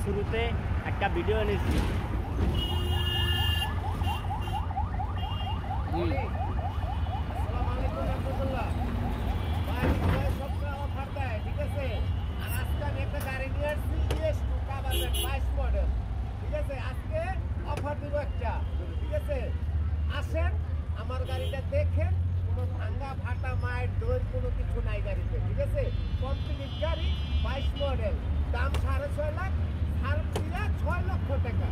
শুরুতে একটা ভিডিও এনেছি। ঠিক আছে, আর আজকে আমি একটা গাড়ি নিয়ে আসছি ES2 কাভারভ্যান 22 মডেল। ঠিক আছে, আজকে অফার দিব একটা। ঠিক আছে, আসেন আমার গাড়িটা দেখেন, কোনো ভাঙ্গা ফাটা মায়ের দইয়ের কোনো কিছু নাই গাড়িতে। ঠিক আছে, কমপ্লিট গাড়ি 22 মডেল, দাম 6.5 লাখ, ছাড় দিয়া 6 লক্ষ টাকা।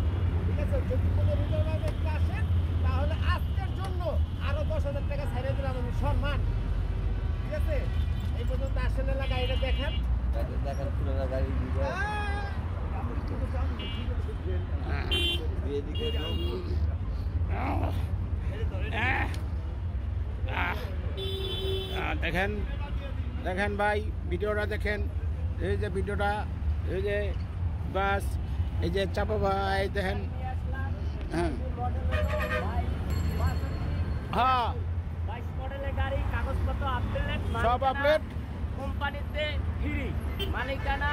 ঠিক আছে, যদি কোনো রিজার্ভ দেখতে আসেন তাহলে আজকের জন্য আরো 10,000 টাকা ছাড়িয়ে দিলাম আমি, সম্মান। ঠিক আছে, এই পর্যন্ত আসেন, গাড়িটা দেখেন। দেখেন দেখেন ভাই, ভিডিওটা দেখেন। এই যে ভিডিওটা, এই যে বাস, এই যে চাপা ভাই দেখেন। হ্যাঁ হ্যাঁ, 22 মডেলের গাড়ি, কাগজপত্র আপডেট, সব আপডেট, কোম্পানিতে ফ্রি, মালিকানা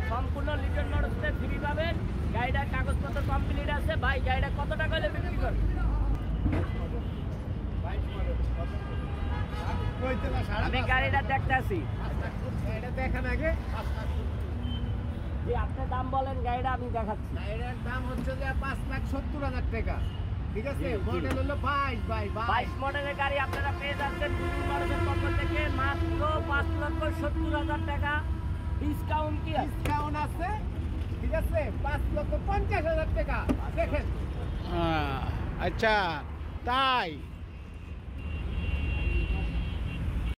সম্পূর্ণ লিটন মোটরসে ফ্রি পাবেন। গাড়িটার কাগজপত্র কমপ্লিট আছে। ভাই গাড়িটা কত টাকা হলে বিক্রি করবেন? আমি গাড়িটা দেখতে আসি, দেখেন আগে। আপনার দাম বলেন, গাড়িটা আমি দেখাচ্ছি। গাড়িটার দাম হচ্ছে যে 5,70,000 টাকা। ঠিক আছে, মডেল হলো 22 মডেলের গাড়ি আপনারা পেয়ে যাচ্ছেন মোটরসের পক্ষ থেকে মাত্র 5,70,000 টাকা। ডিসকাউন্ট কি আছে? ডিসকাউন্ট আছে। ঠিক আছে, 5,50,000 টাকা। দেখেন। আচ্ছা তাই।